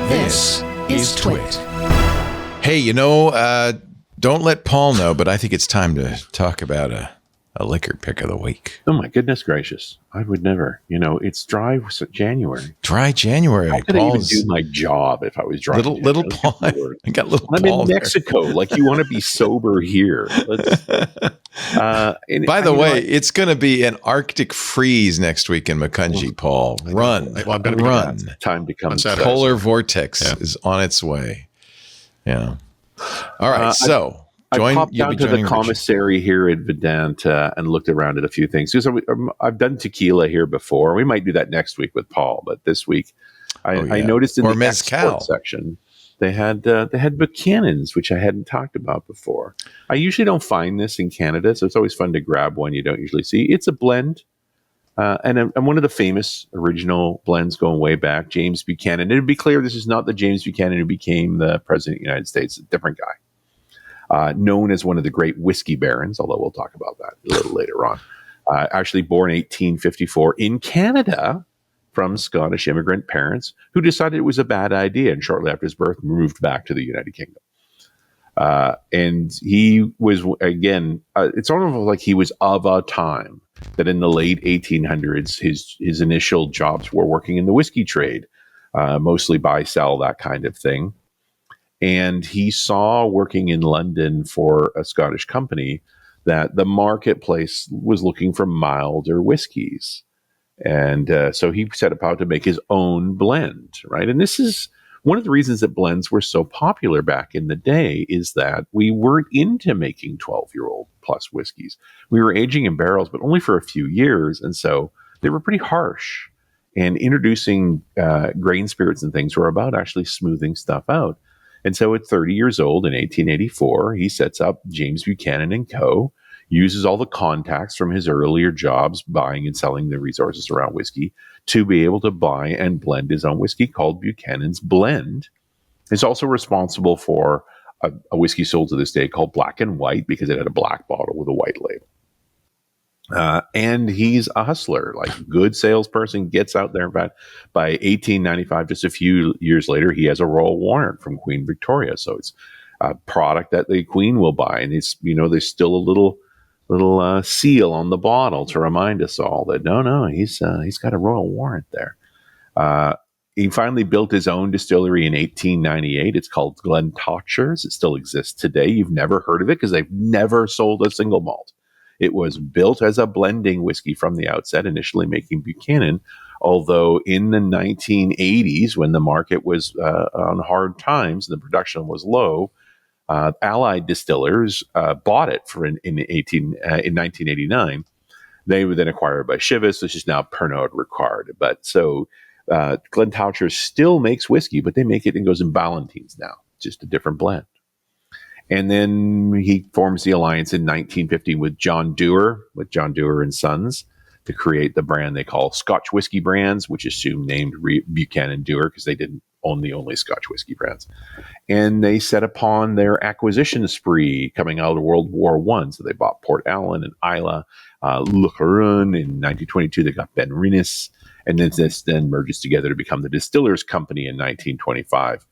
This is TWiT. Hey, don't let Paul know, but I think it's time to talk about a liquor pick of the week. Oh my goodness gracious. I would never. It's dry January. Dry January. I couldn't even do my job if I was dry. Little Paul. I got little I'm Paul in Mexico. Like, you want to be sober here. By the way, it's going to be an Arctic freeze next week in Macungie, Paul. Run. I'm going to run. Time to come. Polar vortex is on its way. Yeah. All right. I popped down to the commissary here at Vedanta and looked around at a few things. Because I've done tequila here before. We might do that next week with Paul, but this week I noticed in the export section they had Buchanan's, which I hadn't talked about before. I usually don't find this in Canada, so it's always fun to grab one you don't usually see. It's a blend, and one of the famous original blends going way back, James Buchanan. And to be clear, this is not the James Buchanan who became the president of the United States. It's a different guy. Known as one of the great Whisky Barons, although we'll talk about that a little later on. Actually born 1854 in Canada from Scottish immigrant parents who decided it was a bad idea, and shortly after his birth moved back to the United Kingdom. And he was, again, it's sort of like he was of a time that in the late 1800s, his initial jobs were working in the whiskey trade, mostly buy, sell, that kind of thing. And he saw, working in London for a Scottish company, that the marketplace was looking for milder whiskeys. And so he set about to make his own blend, right? And this is one of the reasons that blends were so popular back in the day, is that we weren't into making 12-year-old plus whiskeys. We were aging in barrels, but only for a few years. And so they were pretty harsh. And introducing grain spirits and things were about actually smoothing stuff out. And so at 30 years old in 1884, he sets up James Buchanan and Co., uses all the contacts from his earlier jobs buying and selling the resources around whiskey to be able to buy and blend his own whiskey called Buchanan's Blend. He's also responsible for a whiskey sold to this day called Black and White, because it had a black bottle with a white label. And he's a hustler, like a good salesperson, gets out there. In fact, by 1895, just a few years later, he has a royal warrant from Queen Victoria. So it's a product that the Queen will buy. And it's, there's still a little seal on the bottle to remind us all that, no, he's got a royal warrant there. He finally built his own distillery in 1898. It's called Glentochers. It still exists today. You've never heard of it because they've never sold a single malt. It was built as a blending whiskey from the outset, initially making Buchanan, although in the 1980s, when the market was on hard times and the production was low, Allied distillers bought it in 1989. They were then acquired by Chivas, which is now Pernod Ricard. But so Glentochers still makes whiskey, but they make it and goes in Ballantines now, just a different blend. And then he forms the alliance in 1950 with John Dewar and Sons, to create the brand they call Scotch Whisky Brands, which is soon named Buchanan Dewar, because they didn't own the only Scotch whiskey brands. And they set upon their acquisition spree coming out of World War I. So they bought Port Allen and Isla, Le Caron. In 1922, they got Ben Rinnes. And then this then merges together to become the Distillers Company in 1925.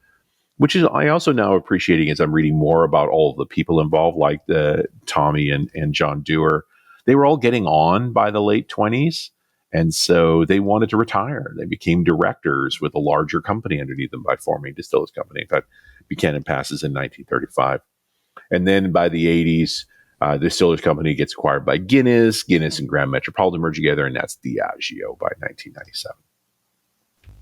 Which is, I also now appreciating as I'm reading more about all of the people involved, like the Tommy and John Dewar. They were all getting on by the late 20s, and so they wanted to retire. They became directors with a larger company underneath them by forming Distillers Company. In fact, Buchanan passes in 1935. And then by the 80s, the Distillers Company gets acquired by Guinness. Guinness and Grand Metropolitan merge together, and that's Diageo by 1997.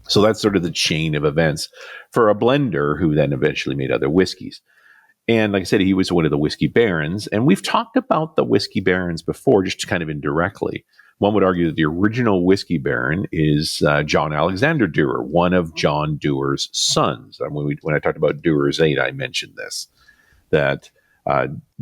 So that's sort of the chain of events for a blender who then eventually made other whiskeys. And like I said, he was one of the Whisky Barons. And we've talked about the Whisky Barons before, just kind of indirectly. One would argue that the original Whisky Baron is John Alexander Dewar, one of John Dewar's sons. And when I talked about Dewar's 8, I mentioned this, that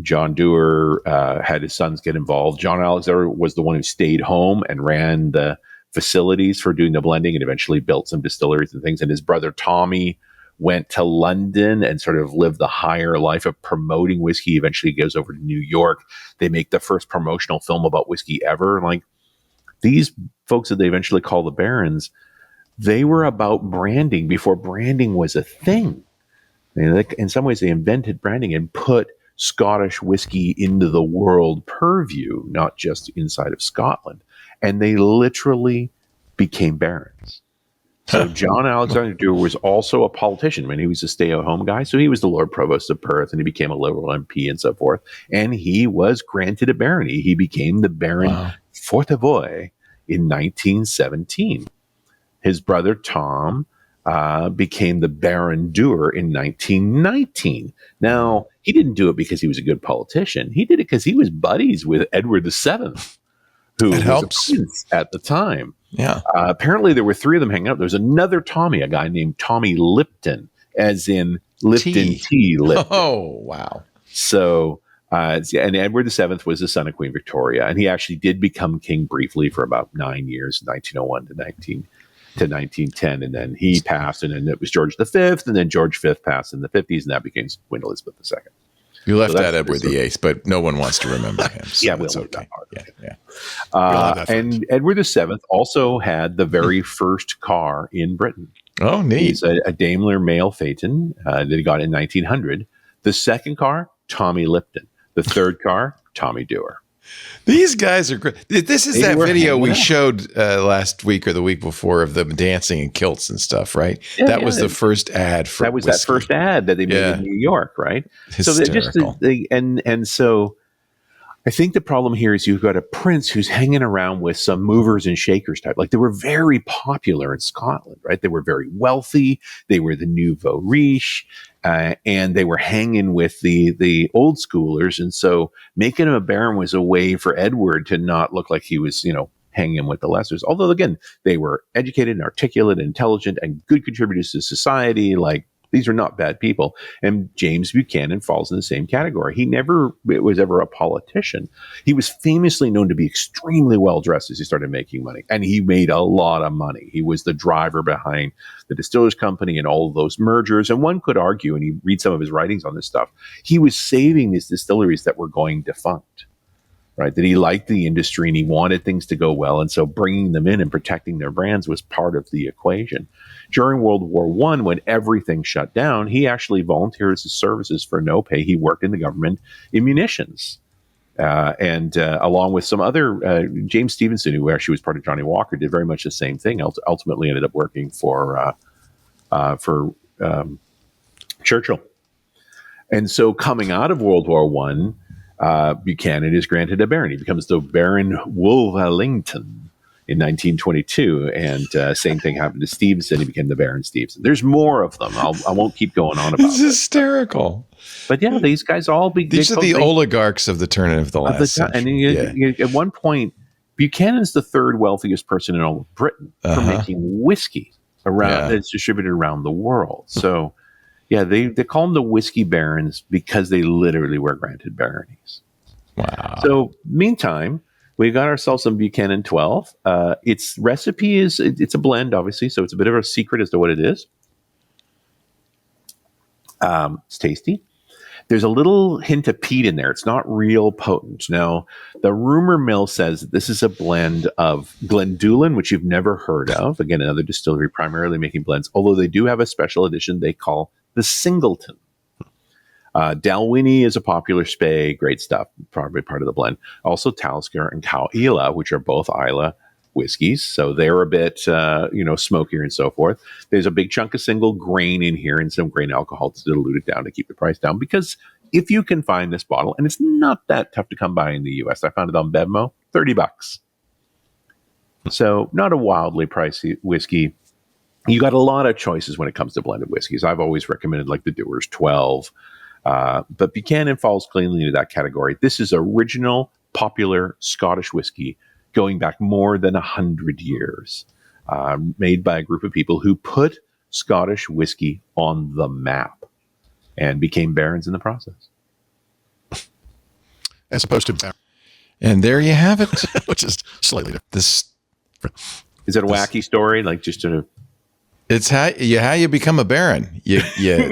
John Dewar had his sons get involved. John Alexander was the one who stayed home and ran the facilities for doing the blending and eventually built some distilleries and things. And his brother Tommy went to London and sort of lived the higher life of promoting whiskey. Eventually goes over to New York. They make the first promotional film about whiskey ever. Like, these folks that they eventually call the Barons, they were about branding before branding was a thing. In some ways, they invented branding and put Scottish whiskey into the world purview, not just inside of Scotland. And they literally became barons. So John Alexander Dewar was also a politician. I mean, he was a stay-at-home guy. So he was the Lord Provost of Perth, and he became a Liberal MP and so forth. And he was granted a barony. He became the Baron Fontavoy in 1917. His brother Tom became the Baron Dewar in 1919. Now, he didn't do it because he was a good politician. He did it because he was buddies with Edward VII, who was a prince at the time. Yeah. Apparently, there were three of them hanging out. There was another Tommy, a guy named Tommy Lipton, as in Lipton tea. Lipton. Oh, wow. So, and Edward VII was the son of Queen Victoria, and he actually did become king briefly for about 9 years, 1901 to 1910, and then he passed, and then it was George V, and then George V passed in the 50s, and that became Queen Elizabeth II. You left out Edward VIII, but no one wants to remember him. So yeah, we'll okay. that part. Yeah. And Edward VII also had the very first car in Britain. Oh, neat. He's a Daimler Mail Phaeton that he got in 1900. The second car, Tommy Lipton. The third car, Tommy Dewar. These guys are great. This is that video we showed last week or the week before of them dancing in kilts and stuff, right? Yeah, that was the first ad for that was whiskey. That first ad that they made in New York, right? Hysterical. So so I think the problem here is you've got a prince who's hanging around with some movers and shakers type. Like, they were very popular in Scotland, right? They were very wealthy. They were the nouveau riche. And they were hanging with the old schoolers. And so making him a baron was a way for Edward to not look like he was, hanging with the lessers. Although, again, they were educated and articulate and intelligent and good contributors to society. Like, these are not bad people. And James Buchanan falls in the same category. He never was ever a politician. He was famously known to be extremely well dressed as he started making money. And he made a lot of money. He was the driver behind the Distillers Company and all of those mergers. And one could argue, and you read some of his writings on this stuff, he was saving these distilleries that were going defunct. Right, that he liked the industry and he wanted things to go well. And so bringing them in and protecting their brands was part of the equation. During World War I, when everything shut down, he actually volunteered his services for no pay. He worked in the government in munitions. And along with some other, James Stevenson, who actually was part of Johnny Walker, did very much the same thing. Ultimately ended up working for Churchill. And so coming out of World War I, Buchanan is granted a barony. He becomes the Baron Wolverlington in 1922, and same thing happened to Stevenson. He became the Baron Stevenson. There's more of them. I won't keep going on about it. It's hysterical. But yeah, these guys all these are the oligarchs of the turn of the last century. And at one point, Buchanan's the third wealthiest person in all of Britain for making whiskey that's distributed around the world. So. Yeah, they call them the Whisky Barons because they literally were granted baronies. Wow. So, meantime, we got ourselves some Buchanan 12. Its recipe it's a blend, obviously, so it's a bit of a secret as to what it is. It's tasty. There's a little hint of peat in there. It's not real potent. Now, the rumor mill says that this is a blend of Glendullan, which you've never heard of. Again, another distillery primarily making blends, although they do have a special edition they call the Singleton. Dalwhinnie is a popular spey, great stuff, probably part of the blend. Also Talisker and Cow Ila, which are both Islay whiskeys, so they're a bit, smokier and so forth. There's a big chunk of single grain in here and some grain alcohol to dilute it down to keep the price down. Because if you can find this bottle, and it's not that tough to come by in the U.S., I found it on Bevmo, $30. So not a wildly pricey whiskey. You got a lot of choices when it comes to blended whiskeys. I've always recommended like the Dewar's 12, but Buchanan falls cleanly into that category. This is original, popular Scottish whiskey going back more than 100 years, made by a group of people who put Scottish whiskey on the map and became barons in the process. As opposed to... And there you have it. Which is slightly different. Is it a wacky story? Like just sort of... It's how you become a baron. You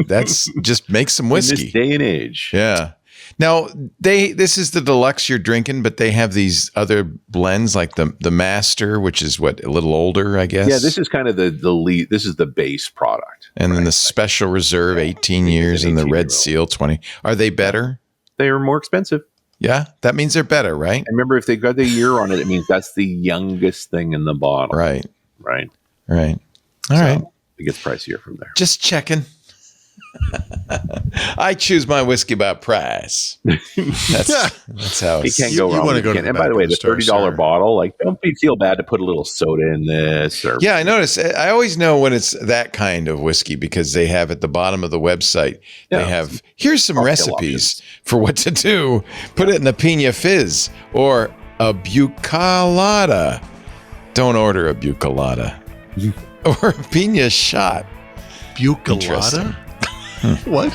that's just make some whiskey. In this day and age. Yeah. Now, this is the deluxe you're drinking, but they have these other blends like the Master, which is a little older, I guess. Yeah, this is kind of the lead. This is the base product. And then the Special Reserve, 18 years, and the Red Seal, 20. Are they better? They are more expensive. Yeah, that means they're better, right? And remember, if they got the year on it, it means that's the youngest thing in the bottle. Right. All right. It gets pricier from there. Just checking. I choose my whiskey by price. That's how you can't go wrong. Want to go to and by the way, the $30 bottle, like, don't feel bad to put a little soda in this. Or yeah, I notice. I always know when it's that kind of whiskey because they have at the bottom of the website. They have here's some recipes for what to do. Put it in a Pina Fizz or a Bucalata. Don't order a Bucalata or a Pina shot. Bucalata? What?